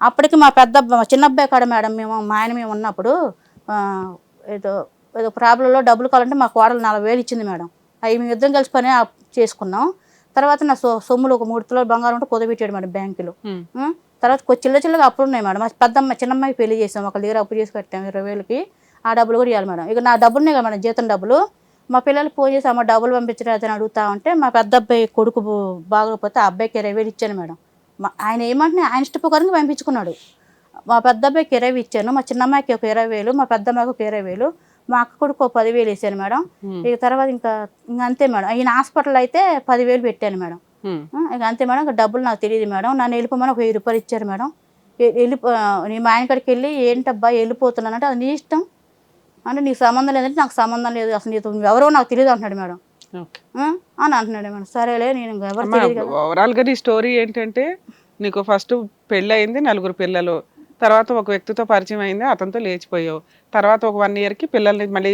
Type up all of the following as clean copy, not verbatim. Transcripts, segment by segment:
అప్పటికి మా చిన్న అబ్బాయి కాడ మేడం మా ఆయన మేము ఉన్నప్పుడు ఏదో ఏదో ప్రాబ్లంలో డబ్బులు కావాలంటే మా కోడలు 40,000 ఇచ్చింది మేడం. అవి మేము ఇద్దరం కలిసి పని చేసుకున్నాం. తర్వాత నా సొమ్ములు ఒక 3 తులాల బంగారం ఉంటే కుదబెట్టాడు మేడం బ్యాంకులో. తర్వాత చిల్లగా అప్పులు ఉన్నాయి మేడం. మా చిన్నమ్మాయి పెళ్లి చేసాం, ఒక దగ్గర అప్పు చేసి కట్టాం 20,000కి. ఆ డబ్బులు కూడా ఇవ్వాలి మేడం. ఇక నా డబ్బులున్నాయి కదా మేడం, జీతం డబ్బులు. మా పిల్లలు ఫోన్ చేసి అమ్మ డబ్బులు పంపించరాదని అడుగుతా ఉంటే మా పెద్ద అబ్బాయి కొడుకు బాగోకపోతే ఆ అబ్బాయికి 20,000 ఇచ్చాను మేడం. ఆయన ఏమంటే ఆయన ఇష్టప్రకారంగా పంపించుకున్నాడు. మా పెద్ద అబ్బాయికి 20 ఇచ్చాను, మా చిన్నమ్మాయికి ఒక 20,000, మా పెద్ద అమ్మాయికి ఒక 20,000, మా అక్క కొడుకు 10,000 వేసాను మేడం. ఇక తర్వాత ఇంకా అంతే మేడం. ఈయన హాస్పిటల్ అయితే 10,000 పెట్టాను మేడం. ఇక అంతే మేడం. ఇంకా డబ్బులు నాకు తెలియదు మేడం. నన్ను వెళ్ళిపోమని ఒక 1000 రూపాయలు ఇచ్చారు మేడం. నేను మా ఆయన కాడికి వెళ్ళి ఏంటబ్బా వెళ్ళిపోతున్నానంటే అది నీ ఇష్టం అంటే నీకు సంబంధం లేదంటే నాకు సంబంధం లేదు, అసలు నీతో ఎవరో నాకు తెలియదు అంటున్నాడు మేడం అని అంటున్నాడు మేడం. సరేలే నేను ఎవరు తెలియదు. ఓవరాల్గా నీ స్టోరీ ఏంటంటే నీకు ఫస్ట్ పెళ్ళి అయింది, 4 పిల్లలు, తర్వాత ఒక వ్యక్తితో పరిచయం అయింది, అతనితో లేచిపోయావు. తర్వాత ఒక 1 yearకి పిల్లల్ని మళ్ళీ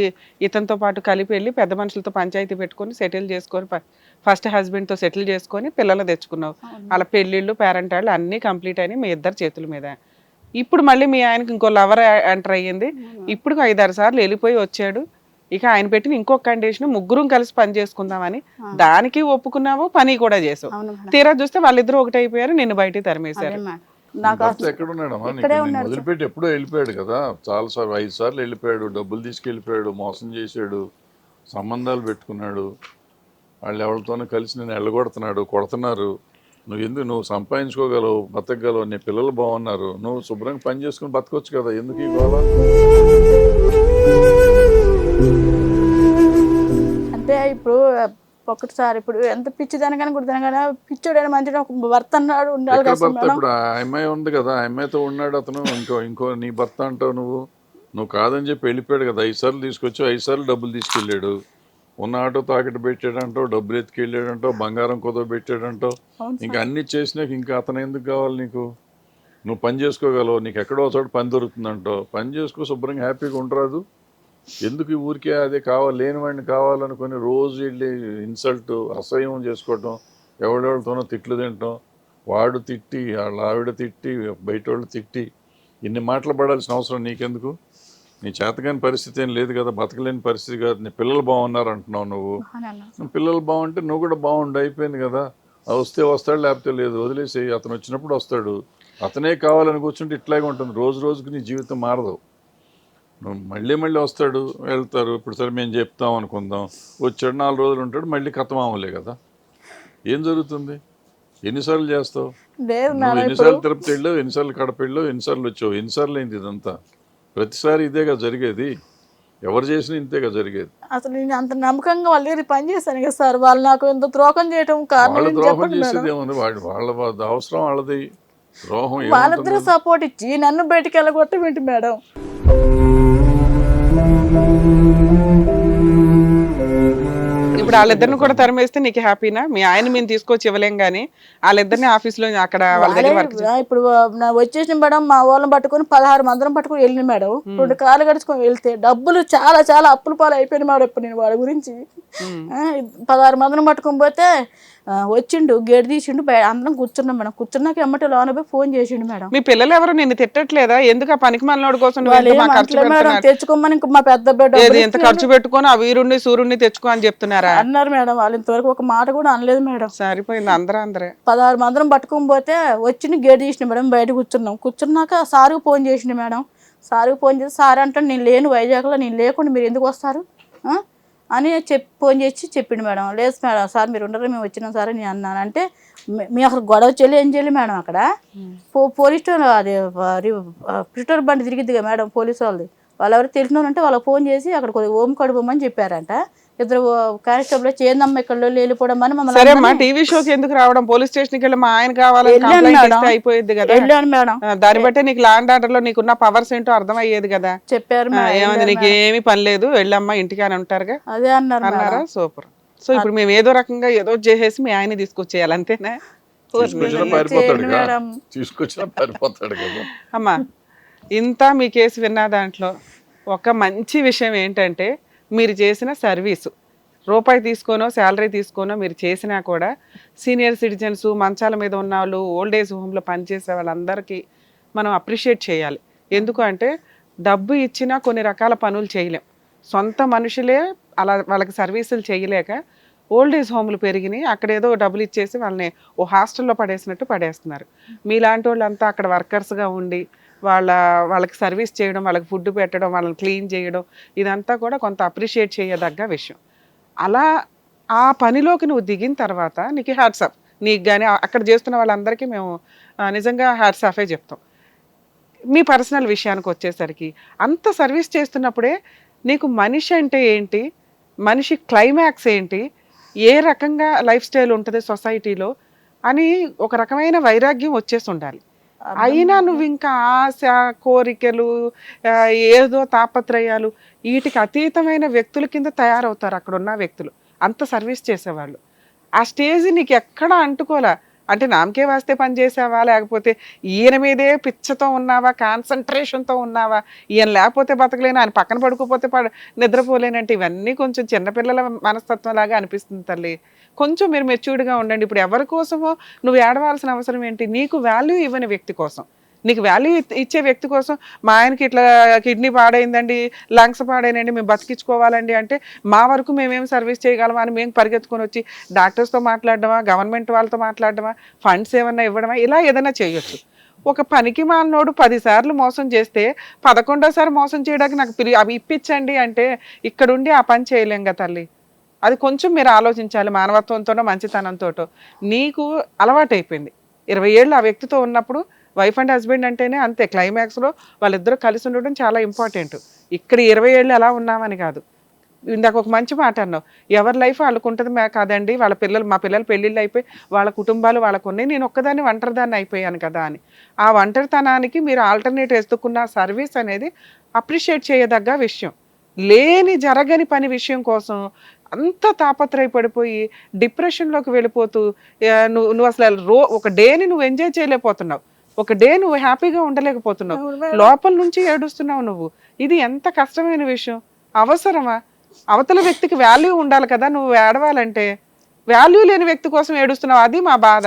ఇతనితో పాటు కలిపి వెళ్ళి పెద్ద మనుషులతో పంచాయతీ పెట్టుకొని సెటిల్ చేసుకొని ఫస్ట్ హస్బెండ్తో సెటిల్ చేసుకొని పిల్లలు తెచ్చుకున్నావు. అలా పెళ్ళిళ్ళు పేరెంట్ వాళ్ళు అన్నీ కంప్లీట్ అయినాయి మీ ఇద్దరు చేతుల మీద. ఇప్పుడు మళ్ళీ మీ ఆయనకి ఇంకో లవర్ ఎంటర్ అయ్యింది. ఇప్పుడు 5-6 సార్లు వెళ్ళిపోయి వచ్చాడు. ఇక ఆయన పెట్టిన ఇంకొక కండిషన్ ముగ్గురం కలిసి పని చేసుకుందామని, దానికి ఒప్పుకున్నావు, పని కూడా చేసావు. తీరా చూస్తే వాళ్ళిద్దరూ ఒకటి అయిపోయారు, నిన్ను బయటికి తరిమేశారు. వదిలిపెట్టి ఎప్పుడో వెళ్ళిపోయాడు కదా, చాలా సార్లు 5 సార్లు వెళ్ళిపోయాడు, డబ్బులు తీసుకెళ్ళిపోయాడు, మోసం చేశాడు, సంబంధాలు పెట్టుకున్నాడు, వాళ్ళు ఎవరితోనూ కలిసి నేను ఎల్లగొడుతున్నాడు, కొడుతున్నారు. నువ్వు సంపాదించుకోగలవు, బతకగలవు, నీ పిల్లలు బాగున్నారు, నువ్వు శుభ్రంగా పని చేసుకుని బతకొచ్చు కదా, ఎందుకు ఈ గోళ? అంటే ఇప్పుడు ఒక్కటిసారి ఇప్పుడు ఎంత పిచ్చిదానికని గుర్తుదానికైనా పిచ్చోడైనా మంచిగా భర్త అన్నాడు ఉండాలి కదా. ఇప్పుడు ఆ అమ్మాయి ఉంది కదా, ఆ అమ్మాయితో ఉన్నాడు అతను, ఇంకో నీ భర్త అంటావు నువ్వు కాదని చెప్పి వెళ్ళిపోయాడు కదా. 5 సార్లు తీసుకొచ్చి 5 సార్లు డబ్బులు తీసుకెళ్ళాడు, ఉన్న ఆటో తాకట్టు పెట్టాడంటావు, డబ్బులు ఎత్తుకెళ్ళాడంటావు, బంగారం కుదవ పెట్టాడంటావు, ఇంకా అన్ని చేసినాక ఇంకా అతను ఎందుకు కావాలి నీకు? నువ్వు పని చేసుకోగలవు, నీకు ఎక్కడో చోట పని దొరుకుతుందంటావు, పని చేసుకో, శుభ్రంగా హ్యాపీగా ఉండరాదు. ఎందుకు ఈ ఊరికే అదే కావాలి, లేని వాడిని కావాలనుకుని రోజు వెళ్ళి ఇన్సల్ట్ అసహ్యం చేసుకోవటం, ఎవడెవరితోనో తిట్లు తినటం, వాడు తిట్టి వాళ్ళ ఆవిడ తిట్టి బయట వాళ్ళు తిట్టి ఇన్ని మాటలు పడాల్సిన అవసరం నీకెందుకు? నీ చేతకాని పరిస్థితి ఏం లేదు కదా, బతకలేని పరిస్థితి కాదు. నీ పిల్లలు బాగున్నారు అంటున్నావు, నువ్వు పిల్లలు బాగుంటే నువ్వు కూడా బాగుండు, అయిపోయింది కదా. వస్తే వస్తాడు, లేకపోతే లేదు, వదిలేసి అతను వచ్చినప్పుడు వస్తాడు. అతనే కావాలని కూర్చుంటే ఇట్లాగే ఉంటుంది, రోజు రోజుకి నీ జీవితం మారదు. నువ్వు మళ్ళీ వస్తాడు, వెళ్తారు. ఇప్పుడు సరే మేము చెప్తాం అనుకుందాం, వచ్చాడు 4 రోజులు ఉంటాడు, మళ్ళీ కథం అవ్వలే కదా. ఏం జరుగుతుంది? ఎన్నిసార్లు చేస్తావు నువ్వు? ఎన్నిసార్లు తిరుపతి వెళ్ళావు, ఎన్నిసార్లు కడప వెళ్ళావు, ఎన్నిసార్లు వచ్చావు, ఎన్నిసార్లు అయింది ఇదంతా? ప్రతిసారి ఇదేగా జరిగేది, ఎవరు చేసినా ఇంతేగా జరిగేది. అసలు నేను అంత నమ్మకంగా వాళ్ళ దగ్గర పని చేశాను కదా సార్, వాళ్ళు నాకు ఎంత ద్రోహం చేయటం వాళ్ళు ద్రోహం చేసేది ఏముంది, వాళ్ళ అవసరం వాళ్ళది. ద్రోహం వాళ్ళిద్దరూ సపోర్ట్ ఇచ్చి నన్ను బయటికి వెళ్ళగొట్టమేంటి మేడం? ఇప్పుడు వాళ్ళిద్దరిని కూడా తరిమేస్తే నీకు హ్యాపీనా? మీ ఆయన మేము తీసుకొచ్చి ఇవ్వలేం కానీ వాళ్ళిద్దరిని ఆఫీస్లో అక్కడ వాళ్ళ దగ్గర ఇప్పుడు వచ్చేసిన మేడం, మా వాళ్ళని పట్టుకుని 16 మందిని పట్టుకుని వెళ్ళిన మేడం. 2 కార్లు గడుచుకొని వెళ్తే డబ్బులు చాలా చాలా అప్పుల పాలు అయిపోయింది మేడం. ఇప్పుడు నేను వాళ్ళ గురించి 16 మందిని పట్టుకుని పోతే వచ్చిండు, గేట్ తీసిండు, అందరం కూర్చున్నాం మేడం. కూర్చున్నాక ఎమ్మటి లోన పోయి ఫోన్ చేసిండు మేడం. మీ పిల్లలు ఎవరు నిన్ను తిట్టట్లేదా? ఎందుకు ఆ పనికి మనలోడి కోసం తెచ్చుకోమని మా పెద్ద ఎంత ఖర్చు పెట్టుకొని ఆ వీరుణ్ణి సూర్యుడిని తెచ్చుకో అని చెప్తున్నారా అన్నారు మేడం. వాళ్ళు ఇంతవరకు ఒక మాట కూడా అనలేదు మేడం. సరిపోయింది, అందరే 16 మందిని పట్టుకొని పోతే వచ్చి గేట్ తీసిన మేడం. బయట కూర్చున్నాక సారుకు ఫోన్ చేసిండు మేడం. సారుకు ఫోన్ చేసి సార్ అంటే నేను లేను వైజాగ్లో, నేను లేకుండా మీరు ఎందుకు వస్తారు అని ఫోన్ చేసి చెప్పిండు మేడం. లేదు మేడం సార్ మీరు ఉండరు, మేము వచ్చినాం సార్ అని అన్నాను. అంటే మేము అసలు గొడవ చేయలే, ఏం చేయలేదు మేడం. అక్కడ పోలీస్ స్టేషన్ అది పిస్టల్ బండి తిరిగిద్దిగా మేడం, పోలీసు వాళ్ళది. వాళ్ళు ఎవరు తెలిసిన అంటే వాళ్ళకి ఫోన్ చేసి అక్కడ కొద్దిగా ఓం కడుపోమని చెప్పారంట. 2 కానిస్టేబుల్ చేందమ్మ ఇక్కడ వెళ్ళిపోవడం అని మమ్మల్ని టీవీ షోకి ఎందుకు రావడం? పోలీస్ స్టేషన్కి వెళ్ళి మా ఆయన కావాలని అయిపోయింది కదా. వెళ్ళాను మేడం. దాన్ని బట్టే నీకు ల్యాండ్ ఆర్డర్ లో నీకున్న పవర్స్ ఏంటో అర్థం అయ్యేది కదా. చెప్పారు ఏమంది, నీకు ఏమి పని లేదు, వెళ్ళమ్మా ఇంటికి అని ఉంటారుగా. అదే అన్నారా? సూపర్. సో ఇప్పుడు మేము ఏదో రకంగా ఏదో చేసేసి మీ ఆయన తీసుకొచ్చేయాలి అంతేనా? అమ్మా ఇంత మీ కేసు విన్న దాంట్లో ఒక మంచి విషయం ఏంటంటే మీరు చేసిన సర్వీసు, రూపాయి తీసుకోనో శాలరీ తీసుకోనో మీరు చేసినా కూడా సీనియర్ సిటిజన్స్, మంచాల మీద ఉన్న వాళ్ళు, ఓల్డ్ ఏజ్ హోమ్లో పనిచేసే వాళ్ళందరికీ మనం అప్రిషియేట్ చేయాలి. ఎందుకు అంటే డబ్బు ఇచ్చినా కొన్ని రకాల పనులు చేయలేం. సొంత మనుషులే అలా వాళ్ళకి సర్వీసులు చేయలేక ఓల్డ్ ఏజ్ హోమ్లు పెరిగినాయి. అక్కడ ఏదో డబ్బులు ఇచ్చేసి వాళ్ళని ఓ హాస్టల్లో పడేసినట్టు పడేస్తున్నారు. మీలాంటి వాళ్ళంతా అక్కడ వర్కర్స్గా ఉండి వాళ్ళకి సర్వీస్ చేయడం, వాళ్ళకి ఫుడ్ పెట్టడం, వాళ్ళని క్లీన్ చేయడం, ఇదంతా కూడా కొంత అప్రిషియేట్ చేయదగ్గ విషయం. అలా ఆ పనిలోకి నువ్వు దిగిన తర్వాత నీకు హ్యాట్స్ ఆఫ్. నీకు కానీ అక్కడ చేస్తున్న వాళ్ళందరికీ మేము నిజంగా హ్యాట్స్ ఆఫే చెప్తాం. మీ పర్సనల్ విషయానికి వచ్చేసరికి అంత సర్వీస్ చేస్తున్నప్పుడే నీకు మనిషి అంటే ఏంటి, మనిషి క్లైమాక్స్ ఏంటి, ఏ రకంగా లైఫ్ స్టైల్ ఉంటుంది సొసైటీలో అని ఒక రకమైన వైరాగ్యం వచ్చేసి ఉండాలి. అయినా నువ్వు ఇంకా ఆశ, కోరికలు, ఏదో తాపత్రయాలు, వీటికి అతీతమైన వ్యక్తుల కింద తయారవుతారు అక్కడ ఉన్న వ్యక్తులు, అంత సర్వీస్ చేసేవాళ్ళు. ఆ స్టేజ్ నీకు ఎక్కడా అంటుకోలే. అంటే నామకే వాస్తే పని చేసావా, లేకపోతే ఈయన మీదే పిచ్చతో ఉన్నావా, కాన్సన్ట్రేషన్తో ఉన్నావా, ఈయన లేకపోతే బతకలేను, ఆయన పక్కన పడుకోపోతే నిద్రపోలేనంటే ఇవన్నీ కొంచెం చిన్నపిల్లల మనస్తత్వం లాగా అనిపిస్తుంది తల్లి. కొంచెం మీరు మెచ్యూర్డ్గా ఉండండి. ఇప్పుడు ఎవరి కోసమో నువ్వు ఏడవాల్సిన అవసరం ఏంటి? నీకు వాల్యూ ఇవ్వని వ్యక్తి కోసం, నీకు వాల్యూ ఇచ్చే వ్యక్తి కోసం మా ఆయనకి ఇట్లా కిడ్నీ పాడైందండి, లంగ్స్ పాడైనండి, మేము బతికించుకోవాలండి అంటే మా వరకు మేమేం సర్వీస్ చేయగలమా అని మేము పరిగెత్తుకొని వచ్చి డాక్టర్స్తో మాట్లాడడమా, గవర్నమెంట్ వాళ్ళతో మాట్లాడడమా, ఫండ్స్ ఏమన్నా ఇవ్వడమా, ఇలా ఏదైనా చేయొచ్చు. ఒక పనికి మాలినోడు 10 సార్లు మోసం చేస్తే 11వ సారి మోసం చేయడానికి నాకు అవి ఇప్పించండి అంటే ఇక్కడుండి ఆ పని చేయలేం కదా తల్లి. అది కొంచెం మీరు ఆలోచించాలి. మానవత్వంతోనో మంచితనంతోటో నీకు అలవాటైపోయింది. 20 ఏళ్ళు ఆ వ్యక్తితో ఉన్నప్పుడు వైఫ్ అండ్ హస్బెండ్ అంటేనే అంతే. క్లైమాక్స్లో వాళ్ళిద్దరూ కలిసి ఉండడం చాలా ఇంపార్టెంట్. ఇక్కడ 20 ఏళ్ళు ఎలా ఉన్నామని కాదు. ఇందాక ఒక మంచి మాట అన్నావు, ఎవరి లైఫ్ వాళ్ళకు ఉంటుంది కాదండి, మా పిల్లలు పెళ్ళిళ్ళు అయిపోయి వాళ్ళ కుటుంబాలు వాళ్ళకు ఉన్నాయి, నేను ఒక్కదాన్ని ఒంటరిదాన్ని అయిపోయాను కదా అని. ఆ ఒంటరితనానికి మీరు ఆల్టర్నేట్ ఎత్తుకున్న సర్వీస్ అనేది అప్రిషియేట్ చేయదగ్గ విషయం. జరగని పని విషయం కోసం అంత తాపత్రయపడిపోయి డిప్రెషన్లోకి వెళ్ళిపోతూ నువ్వు అసలు ఒక డేని నువ్వు ఎంజాయ్ చేయలేకపోతున్నావు, ఒక డే నువ్వు హ్యాపీగా ఉండలేకపోతున్నావు, లోపల నుంచి ఏడుస్తున్నావు నువ్వు. ఇది ఎంత కష్టమైన విషయం. అవసరమా? అవతల వ్యక్తికి వాల్యూ ఉండాలి కదా నువ్వు ఏడవాలంటే. వాల్యూ లేని వ్యక్తి కోసం ఏడుస్తున్నావు, అది మా బాధ.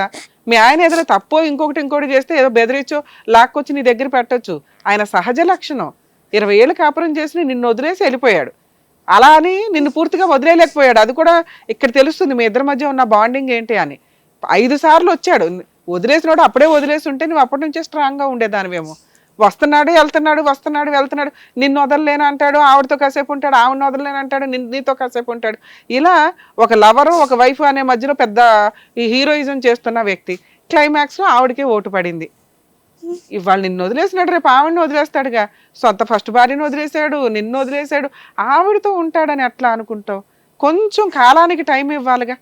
మీ ఆయన ఏదైనా తప్పో ఇంకోటి చేస్తే ఏదో బెదిరించో లాక్కొచ్చి నీ దగ్గర పెట్టొచ్చు, ఆయన సహజ లక్షణం. 20 ఏళ్ళు కాపురం చేసి నిన్ను వదిలేసి వెళ్ళిపోయాడు. అలా అని నిన్ను పూర్తిగా వదిలేయలేకపోయాడు. అది కూడా ఇక్కడ తెలుస్తుంది మీ ఇద్దరి మధ్య ఉన్న బాండింగ్ ఏంటి అని. 5 సార్లు వచ్చాడు, వదిలేసినాడు. అప్పుడే వదిలేసి ఉంటే నువ్వు అప్పటి నుంచే స్ట్రాంగ్గా ఉండేదానివేమో. వస్తున్నాడు వెళ్తున్నాడు, నిన్ను వదలలేను అంటాడు, ఆవిడతో కాసేపు ఉంటాడు, ఆవిడని వదలలేను అంటాడు, నీతో కాసేపు ఉంటాడు. ఇలా ఒక లవరు ఒక వైఫ్ అనే మధ్యలో పెద్ద ఈ హీరోయిజం చేస్తున్న వ్యక్తి క్లైమాక్స్లో ఆవిడకే ఓటు పడింది. ఇవాళ నిన్ను వదిలేసినాడు, రేపు ఆవిడని వదిలేస్తాడుగా. సొంత ఫస్ట్ భార్యను వదిలేశాడు, నిన్ను వదిలేశాడు, ఆవిడతో ఉంటాడని ఎట్లా అనుకుంటావు? కొంచెం కాలానికి టైం ఇవ్వాలిగా,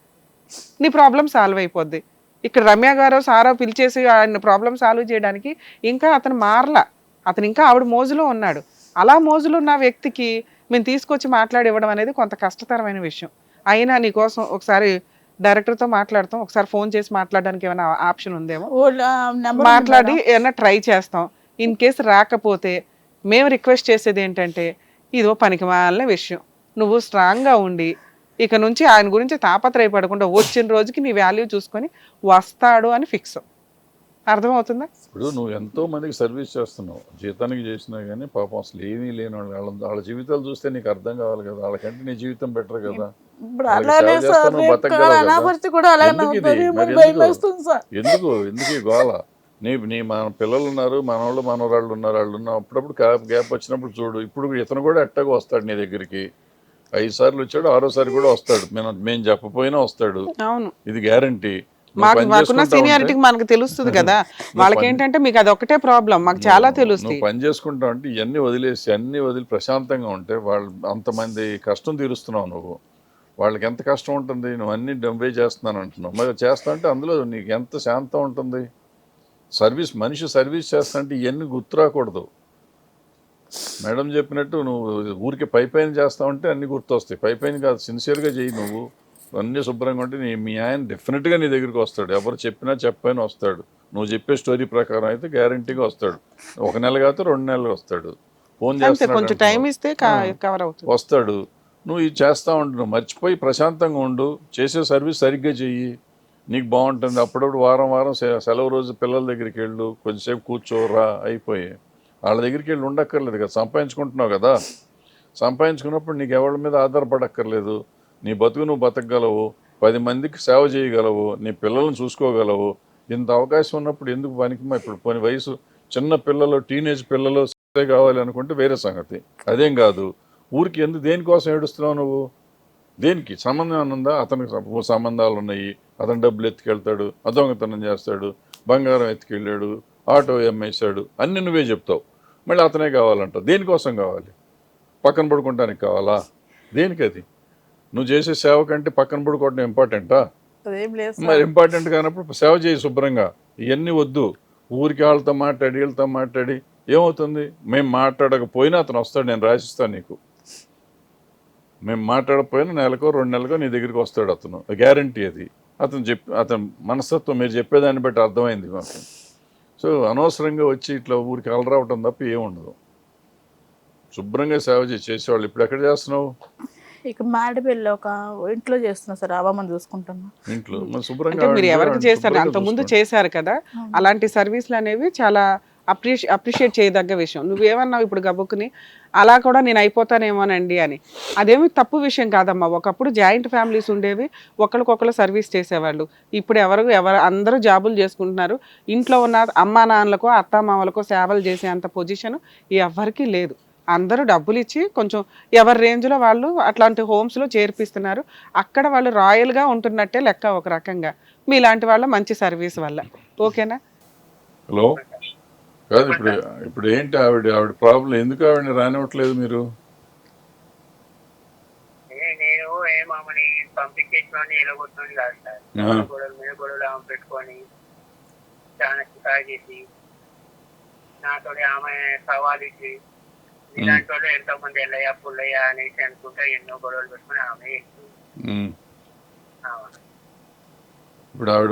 నీ ప్రాబ్లం సాల్వ్ అయిపోద్ది. ఇక్కడ రమ్య గారో సారో పిలిచేసి ఆయన ప్రాబ్లం సాల్వ్ చేయడానికి ఇంకా అతను మారలా, అతను ఇంకా ఆవిడ మోజులో ఉన్నాడు. అలా మోజులో ఉన్న వ్యక్తికి మేము తీసుకొచ్చి మాట్లాడి ఇవ్వడం అనేది కొంత కష్టతరమైన విషయం. అయినా నీకోసం ఒకసారి డైరెక్టర్తో మాట్లాడతాం, ఒకసారి ఫోన్ చేసి మాట్లాడడానికి ఏమైనా ఆప్షన్ ఉందేమో మాట్లాడి ఏమైనా ట్రై చేస్తాం. ఇన్ కేసు రాకపోతే మేము రిక్వెస్ట్ చేసేది ఏంటంటే, ఇదో పనికిమాలిన విషయం, నువ్వు స్ట్రాంగ్గా ఉండి ఇక నుంచి ఆయన గురించి తాపత్రయపడకుండా వచ్చిన రోజుకి నీ వాల్యూ చూసుకొని వస్తాడు అని ఫిక్స్. అర్థమవుతుందా? ఇప్పుడు నువ్వు ఎంతో మందికి సర్వీస్ చేస్తున్నావు, జీతానికి చేసినా కానీ పాపం అసలు ఏమీ లేని వాళ్ళ జీవితాలు చూస్తే నీకు అర్థం కావాలి కదా, వాళ్ళకంటే నీ జీవితం బెటర్ కదా. ఎందుకు ఈ గోళ? నీ మన పిల్లలు ఉన్నారు, మనవాళ్ళు ఉన్నారు, వాళ్ళు ఉన్నారు. అప్పుడప్పుడు గ్యాప్ వచ్చినప్పుడు చూడు. ఇప్పుడు ఇతను కూడా ఎట్టగా వస్తాడు నీ దగ్గరికి. 5 సార్లు వచ్చాడు, 6వ సారి కూడా వస్తాడు. మేము చెప్పపోయినా వస్తాడు. అవును, ఇది గ్యారంటీ. మాకున్న సీనియారిటీకి మనకు తెలుస్తుంది కదా. వాళ్ళకి ఏంటంటే మీకు అది ఒకటే ప్రాబ్లం, మాకు చాలా తెలుస్తుంది. నువ్వు పని చేసుకుంటావు అంటే ఇవన్నీ వదిలి ప్రశాంతంగా ఉంటే వాళ్ళు అంతమంది కష్టం తీరుస్తున్నావు నువ్వు. వాళ్ళకి ఎంత కష్టం ఉంటుంది, నువ్వు అన్ని డబ్బే చేస్తున్నాను అంటున్నావు. మరి చేస్తా అంటే అందులో నీకు ఎంత శాంతం ఉంటుంది. మనిషి సర్వీస్ చేస్తా అంటే ఇవన్నీ గుర్తురాకూడదు. మేడం చెప్పినట్టు నువ్వు ఊరికి పైపైన చేస్తావంటే అన్ని గుర్తొస్తాయి. పైపైన కాదు, సిన్సియర్గా చెయ్యి. నువ్వు అన్నీ శుభ్రంగా ఉంటే మీ ఆయన డెఫినెట్గా నీ దగ్గరికి వస్తాడు. ఎవరు చెప్పినా చెప్పైనా వస్తాడు. నువ్వు చెప్పే స్టోరీ ప్రకారం అయితే గ్యారంటీగా వస్తాడు. 1 నెల కాదు 2 నెలలు వస్తాడు. ఫోన్ చేస్తాడు, వస్తాడు. నువ్వు ఇది చేస్తా ఉండు, నువ్వు మర్చిపోయి ప్రశాంతంగా ఉండు, చేసే సర్వీస్ సరిగ్గా చెయ్యి. నీకు బాగుంటుంది. అప్పుడప్పుడు వారం వారం సెలవు రోజు పిల్లల దగ్గరికి వెళ్ళు, కొద్దిసేపు కూర్చోరా, అయిపోయి వాళ్ళ దగ్గరికి వెళ్ళి ఉండక్కర్లేదు కదా, సంపాదించుకుంటున్నావు కదా. సంపాదించుకున్నప్పుడు నీకు ఎవరి మీద ఆధారపడక్కర్లేదు. నీ బతుకు నువ్వు బతకగలవు, 10 మందికి సేవ చేయగలవు, నీ పిల్లల్ని చూసుకోగలవు. ఇంత అవకాశం ఉన్నప్పుడు ఎందుకు పనికిమా? ఇప్పుడు పోనీ వయసు చిన్న పిల్లలు, టీనేజ్ పిల్లలు కావాలి అనుకుంటే వేరే సంగతి. అదేం కాదు. ఊరికి ఎందుకు, దేనికోసం ఏడుస్తున్నావు నువ్వు? దేనికి సంబంధం ఏమైనా ఉందా? అతనికి సంబంధాలు ఉన్నాయి, అతను డబ్బులు ఎత్తుకెళ్తాడు, అదొంగతనం చేస్తాడు, బంగారం ఎత్తుకెళ్ళాడు, ఆటో అమ్మేశాడు, అన్నీ నువ్వే చెప్తావు. మళ్ళీ అతనే కావాలంటావు. దేనికోసం కావాలి? పక్కన పడుకోవడానికి కావాలా? దేనికి అది? నువ్వు చేసే సేవ కంటే పక్కన పడుకోవడం ఇంపార్టెంటా? అదేం లేదు మరి ఇంపార్టెంట్ కానప్పుడు సేవ చేయి శుభ్రంగా. ఇవన్నీ వద్దు. ఊరికి వాళ్ళతో మాట్లాడి వీళ్ళతో మాట్లాడి ఏమవుతుంది? మేము మాట్లాడకపోయినా అతను వస్తాడు, నేను రాసిస్తాను నీకు. మేము మాట్లాడకపోయినా నెలకో 2 నెలలకో నీ దగ్గరికి వస్తాడు అతను, గ్యారంటీ అది. అతను మనస్తత్వం మీరు చెప్పేదాన్ని బట్టి అర్థమైంది మాకు. సో అనవసరంగా వచ్చి ఇట్లా ఊరికి అలరావటం తప్ప ఏముండదు. శుభ్రంగా సేవ చేసేవాళ్ళు. ఇప్పుడు ఎక్కడ చేస్తున్నావు? ఇక మారేడుపల్లిలో ఒక ఇంట్లో చేస్తున్నా సార్, అవ్వమని చూసుకుంటున్నా ఇంట్లో. మరి శుభ్రంగా అంటే మీరు ఎవరికి చేస్తారు? శుభ్రంగా అంత ముందు చూసుకోండి. చేశారు కదా, అలాంటి సర్వీసులు అనేవి చాలా అప్రిషియేట్ చేయదగ్గ విషయం. నువ్వేమన్నావు ఇప్పుడు గబుక్కుని అలా కూడా నేను అయిపోతానేమోనండి అని. అదేమి తప్పు విషయం కాదమ్మా. ఒకప్పుడు జాయింట్ ఫ్యామిలీస్ ఉండేవి, ఒకరికొకరు సర్వీస్ చేసేవాళ్ళు. ఇప్పుడు ఎవరు అందరూ జాబులు చేసుకుంటున్నారు. ఇంట్లో ఉన్న అమ్మా నాన్నలకో అత్తామామలకో సేవలు చేసే అంత పొజిషన్ ఎవరికీ లేదు. అందరూ డబ్బులు ఇచ్చి కొంచెం ఎవరి రేంజ్లో వాళ్ళు అట్లాంటి హోమ్స్లో చేర్పిస్తున్నారు. అక్కడ వాళ్ళు రాయల్గా ఉంటున్నట్టే లెక్క ఒక రకంగా, మీలాంటి వాళ్ళ మంచి సర్వీస్ వల్ల. ఓకేనా? హలో, కాదు ఇప్పుడు ఏంటి ఆవిడ ప్రాబ్లం? ఎందుకు ఆవిడని రానివ్వట్లేదు మీరు? నేను ఏమని పంపించేసిన ఎలగొట్టుని కాదు సార్. గొడవల మీద గొడవలు ఆమె పెట్టుకొని చాలా చికాకు చేసి నాతో ఆమె సవాలు ఇచ్చి ఇలాంటి వాళ్ళు ఎంతో మంది ఎల్లయ్యా పుల్లయ్యా అనేసి అనుకుంటా ఎన్నో గొడవలు పెట్టుకుని ఆమె ఇప్పుడు ఆవిడ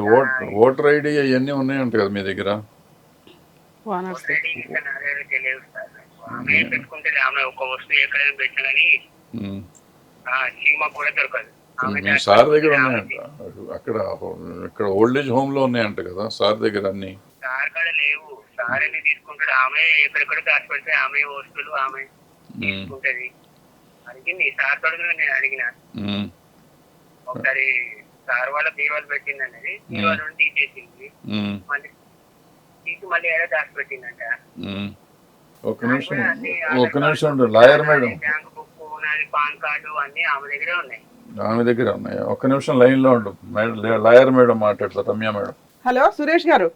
ఓటర్ ఐడి అవన్నీ ఉన్నాయంట కదా మీ దగ్గర? తెలియదు సార్. ఆమె పెట్టుకుంటే ఆమె ఒక వస్తువు ఎక్కడైనా పెట్టినా కానీ చీమ కూడా దొరకదు. మీ సార్ దగ్గర ఉన్నాయంట అక్కడ, ఇక్కడ ఓల్డ్ ఏజ్ హోమ్ లో ఉన్నాయంట కదా సార్ దగ్గర అన్ని? సార్ కాడ లేవు. సార్ ఎన్ని తీసుకుంటాడు? ఆమె ఎక్కడెక్కడ దాచి పెడితే ఆమె వస్తువులు ఆమె తీసుకుంటది. అడిగింది సార్ తోడు నేను అడిగిన. ఒకసారి సార్ వాళ్ళ బీరువాలు పెట్టింది అనేది, బీరువాల నుండి తీసేసింది, మళ్ళీ తీసి మళ్ళీ ఏదో దాచి పెట్టిందంట. ఒక్క నిమిషం లాయర్ మేడం, బ్యాంక్ బుక్, నాది పాన్ కార్డు అన్ని ఆమె దగ్గరే ఉన్నాయి. ఆమె దగ్గర ఉన్నాయి. ఒక్క నిమిషం లైన్ లో ఉండు. లాయర్ మేడం మాట్లాడతారు, రమ్య మేడం. హలో సురేష్ గారు,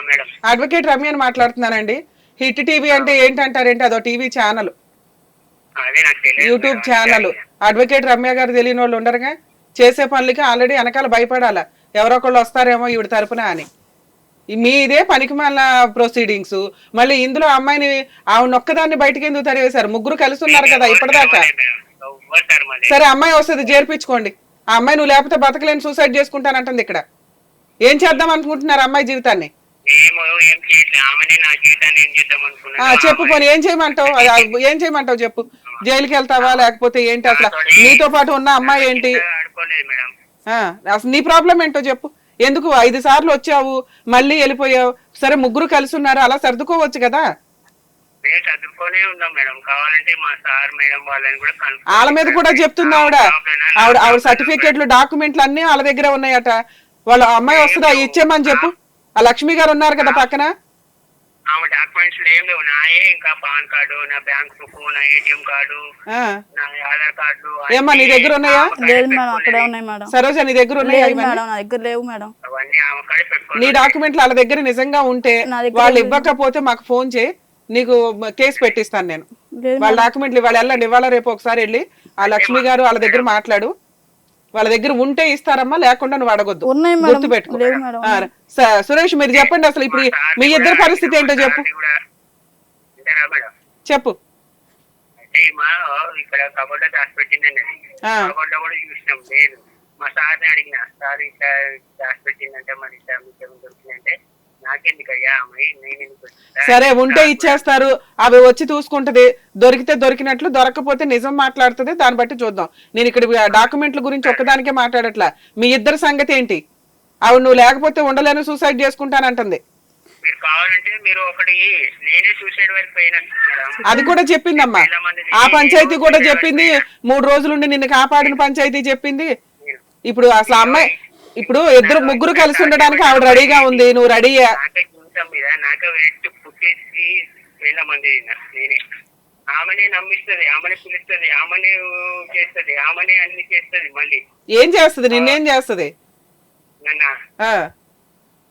మేడం అడ్వకేట్ రమ్యని మాట్లాడుతున్నానండి. హిట్ టీవీ అంటే ఏంటంటారేంటి? అదో టీవీ ఛానల్, అదే నాకు తెలియదు. YouTube channel. అడ్వకేట్ రమ్య గారు తెలియని వాళ్ళు ఉండరుగా. చేసే పనులకి ఆల్రెడీ వెనకాల భయపడాలా, ఎవరో ఒకళ్ళు వస్తారేమో ఈవిడ తరపున అని. మీదే పనికిమాల ప్రొసీడింగ్స్. మళ్ళీ ఇందులో అమ్మాయిని ఆవిడ ఒక్కదాన్ని బయటకి ఎందుకు తరివేశారు? ముగ్గురు కలిసి ఉన్నారు కదా ఇప్పటిదాకా. సరే అమ్మాయి వస్తుంది, చేర్పించుకోండి. ఆ అమ్మాయి నువ్వు లేకపోతే బతకలేని సూసైడ్ చేసుకుంటానంటుంది. ఇక్కడ ఏం చేద్దాం అనుకుంటున్నారు అమ్మాయి జీవితాన్ని? చెప్పు పోనీ, ఏం చేయమంటావు? ఏం చేయమంటావు చెప్పు. జైలుకి వెళ్తావా లేకపోతే ఏంటి? అసలు నీతో పాటు ఉన్న అమ్మాయి ఏంటి? అసలు నీ ప్రాబ్లం ఏంటో చెప్పు. ఎందుకు 5 సార్లు వచ్చావు మళ్ళీ వెళ్ళిపోయావు? సరే ముగ్గురు కలిసి ఉన్నారు, అలా సర్దుకోవచ్చు కదా. వాళ్ళ మీద కూడా చెప్తుంది ఆవిడ సర్టిఫికేట్లు డాక్యుమెంట్లు అన్ని వాళ్ళ దగ్గర ఉన్నాయట. వాళ్ళ అమ్మాయి వస్తుందా ఇచ్చేమని చెప్పు. ఆ లక్ష్మి గారు ఉన్నారు కదా పక్కన. ఆమె డాక్యుమెంట్స్ ఏం లేవు. నాయే ఇంకా పాన్ కార్డు, నా బ్యాంక్ బుక్, నా ఏటీఎం కార్డు, నా ఆధార్ కార్డు. ఏమ్మా నీ దగ్గర ఉన్నాయా? లేదు మేడం, అక్కడే ఉన్నాయి మేడం. సరోజ నీ దగ్గర ఉన్నాయా? మేడం నా దగ్గర లేవు మేడం. అవన్నీ ఆమె కాడే పెట్టుకో. నీ డాక్యుమెంట్లు వాళ్ళ దగ్గర నిజంగా ఉంటే వాళ్ళు ఇవ్వకపోతే మాకు ఫోన్ చేయి, నీకు కేసు పెట్టిస్తాను నేను. వాళ్ళ డాక్యుమెంట్లు ఇవాళ వెళ్ళండి, ఇవాళ రేపు ఒకసారి వెళ్ళి ఆ లక్ష్మి గారు వాళ్ళ దగ్గర మాట్లాడు. వాళ్ళ దగ్గర ఉంటే ఇస్తారమ్మా, లేకుండా నువ్వు అడగొద్దు, గుర్తు పెట్టుకో. సురేష్ మీరు చెప్పండి అసలు ఇప్పుడు మీ ఇద్దరు పరిస్థితి ఏంటో చెప్పు. చెప్పు. ఇక్కడ కబోర్డ్ దాచి పెట్టిందండి, కబోర్డ్ కూడా చూసినాం. లేదు మా సార్ని అడిగిన, సార్ ఇట్లా దాచి పెట్టిందంటే మరి దొరికిందంటే నాకెందుకయ్యా అమ్మాయి, నేను. సరే ఉంటే ఇచ్చేస్తారు, అవి వచ్చి చూసుకుంటది. దొరికితే దొరికినట్లు, దొరకపోతే నిజం మాట్లాడుతుంది. దాన్ని బట్టి చూద్దాం. నేను ఇక్కడ డాక్యుమెంట్ల గురించి ఒక్కదానికే మాట్లాడట్లా. మీ ఇద్దరు సంగతి ఏంటి? ఆవిడ నువ్వు లేకపోతే ఉండలేను సూసైడ్ చేసుకుంటానంటుంది. మీరు కావాలంటే మీరు ఒకటి నేనే సూసైడ్ వరకు పోయినా మేడం. అది కూడా చెప్పిందమ్మా, ఆ పంచాయతీ కూడా చెప్పింది, 3 రోజులుండి నిన్ను కాపాడిన పంచాయతీ చెప్పింది. ఇప్పుడు అసలు అమ్మాయి ఇప్పుడు ముగ్గురు కలిసి ఉండడానికి ఆవిడ రెడీగా ఉంది, నువ్వు రెడీయా? నాకే జీవితం మీద నాకే వెస్ట్ పుట్టేసి 1000 మంది నేనే. ఆమెనే నమ్మిస్తుంది, ఆమెనే పిలుస్తుంది, ఆమెనే చేస్తుంది, ఆమెనే అన్ని చేస్తుంది. మళ్ళీ ఏం చేస్తుంది? నిన్నేం చేస్తుంది?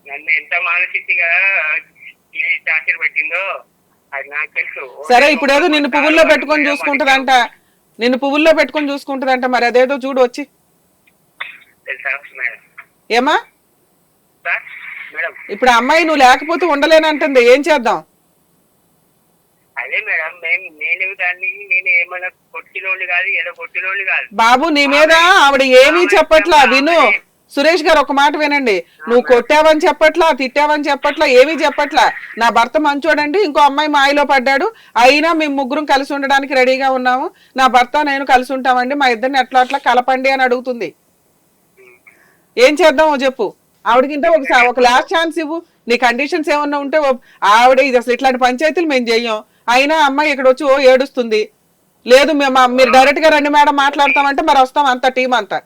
నన్ను ఎంత మానసికంగా టార్చర్ పెట్టిందో అది నాకు తెలుసు. సరే, ఇప్పుడు ఏదో నిన్ను పువ్వుల్లో పెట్టుకొని చూసుకుంటదంట, మరి అదేదో చూడు వచ్చి. తెలుసా మేడం? ఏమా మేడం ఇప్పుడు అమ్మాయి నువ్వు లేకపోతే ఉండలేనంటుంది, ఏం చేద్దాం? అదే మేడం, నేను దాన్ని నేను ఏమన్నా కొట్టినోళ్ళు కాదు, ఏదో కొట్టినోళ్ళు కాదు బాబు. నీ మీద ఆవిడ ఏమీ చెప్పట్లా, విను సురేష్ గారు, ఒక మాట వినండి. నువ్వు కొట్టావని చెప్పట్లా, తిట్టావని చెప్పట్లా, ఏమీ చెప్పట్లా. నా భర్త మంచోడండి, ఇంకో అమ్మాయి మాయలో పడ్డాడు, అయినా మేము ముగ్గురం కలిసి ఉండడానికి రెడీగా ఉన్నాము, నా భర్త నేను కలిసి ఉంటామండి, మా ఇద్దరిని అట్లా కలపండి అని అడుగుతుంది. ఏం చేద్దామో చెప్పు. ఆవిడకింటే ఒక లాస్ట్ ఛాన్స్ ఇవ్వు. నీ కండిషన్స్ ఏమన్నా ఉంటే ఆవిడ ఇది అసలు ఇట్లాంటి పంచాయతీలు మేము చెయ్యం, అయినా అమ్మాయి ఇక్కడ వచ్చి ఏడుస్తుంది. లేదు మీరు డైరెక్ట్ గా రండి మేడం మాట్లాడతామంటే మరి వస్తాం, అంత టీం అంతా.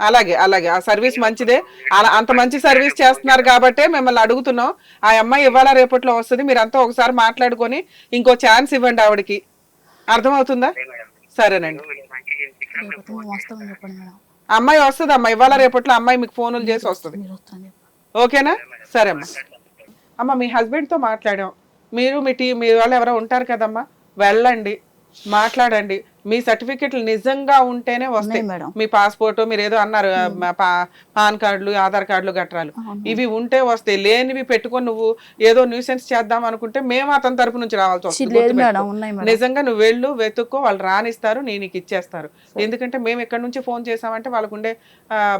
అలాగే ఆ సర్వీస్ మంచిదే, అలా అంత మంచి సర్వీస్ చేస్తున్నారు కాబట్టే మిమ్మల్ని అడుగుతున్నాం. ఆ అమ్మాయి ఇవాళ రేపట్లో వస్తుంది, మీరంతా ఒకసారి మాట్లాడుకొని ఇంకో ఛాన్స్ ఇవ్వండి ఆవిడకి. అర్థమవుతుందా? సరేనండి, అమ్మాయి వస్తుంది అమ్మా, ఇవాళ రేపట్లో అమ్మాయి మీకు ఫోన్లు చేసి వస్తుంది. ఓకేనా? సరే అమ్మా. అమ్మ మీ హస్బెండ్తో మాట్లాడాం, మీరు మీ వాళ్ళు ఎవరో ఉంటారు కదమ్మా, వెళ్ళండి మాట్లాడండి. మీ సర్టిఫికెట్లు నిజంగా ఉంటేనే వస్తాయి. మీ పాస్పోర్ట్ మీరు ఏదో అన్నారు, పాన్ కార్డులు, ఆధార్ కార్డులు, గట్రాలు ఇవి ఉంటే వస్తాయి. లేనివి పెట్టుకొని నువ్వు ఏదో న్యూసెన్స్ చేద్దాం అనుకుంటే మేము అతని తరపు నుంచి రావాల్సి వస్తుంది. నిజంగా నువ్వు వెళ్ళు, వెతుక్కో, వాళ్ళు రానిస్తారు, నేను నీకు ఇచ్చేస్తారు. ఎందుకంటే మేము ఎక్కడి నుంచి ఫోన్ చేసామంటే వాళ్ళకుండే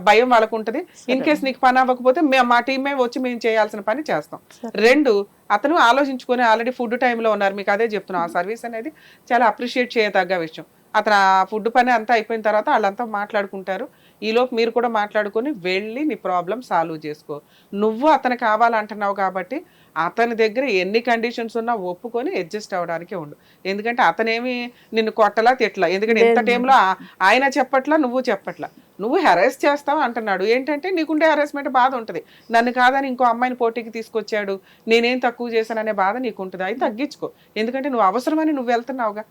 భయం వాళ్ళకు ఉంటుంది. ఇన్ కేసు నీకు పని అవ్వకపోతే మా టీమే వచ్చి మేము చేయాల్సిన పని చేస్తాం. 2, అతను ఆలోచించుకొని ఆల్రెడీ ఫుడ్ టైంలో ఉన్నారు, మీకు అదే చెప్తున్నాం. ఆ సర్వీస్ అనేది చాలా అప్రిషియేట్ చేయదగ్గ విషయం. అతను ఆ ఫుడ్ పని అంతా అయిపోయిన తర్వాత వాళ్ళంతా మాట్లాడుకుంటారు. ఈలోపు మీరు కూడా మాట్లాడుకొని వెళ్ళి నీ ప్రాబ్లం సాల్వ్ చేసుకో. నువ్వు అతను కావాలంటున్నావు కాబట్టి అతని దగ్గర ఎన్ని కండిషన్స్ ఉన్నా ఒప్పుకొని అడ్జస్ట్ అవ్వడానికి ఉండు. ఎందుకంటే అతనేమి నిన్ను కొట్టలా తిట్లా, ఎందుకంటే ఇంత టైంలో ఆయన చెప్పట్లా, నువ్వు చెప్పట్లా, నువ్వు హెరాస్ చేస్తావు అంటున్నాడు. ఏంటంటే నీకుండే హెరాస్మెంట్ బాధ ఉంటుంది. నన్ను కాదని ఇంకో అమ్మాయిని పోటీకి తీసుకొచ్చాడు, నేనేం తక్కువ చేశాననే బాధ నీకు ఉంటుంది. అది తగ్గించుకో, ఎందుకంటే నువ్వు అవసరమని నువ్వు వెళ్తున్నావుగా.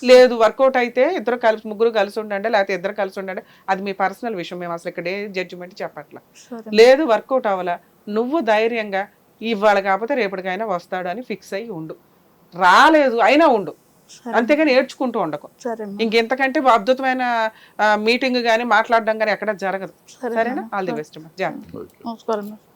లేదు వర్కౌట్ అయితే ముగ్గురు కలిసి ఉండండి, లేకపోతే ఇద్దరు కలిసి ఉండండి, అది మీ పర్సనల్ విషయం, మేము అసలు ఇక్కడ ఏ జడ్జిమెంట్ చెప్పట్లా. లేదు వర్కౌట్ అవ్వాలా, నువ్వు ధైర్యంగా ఇవాళ కాకపోతే రేపటికైనా వస్తాడు అని ఫిక్స్ అయ్యి ఉండు. రాలేదు అయినా ఉండు, అంతేగాని ఏడ్చుకుంటూ ఉండకు. ఇంకెంతకంటే అద్భుతమైన మీటింగ్ కానీ మాట్లాడడం కానీ ఎక్కడ జరగదు. సరేనా? All the best. జాగ్రత్త.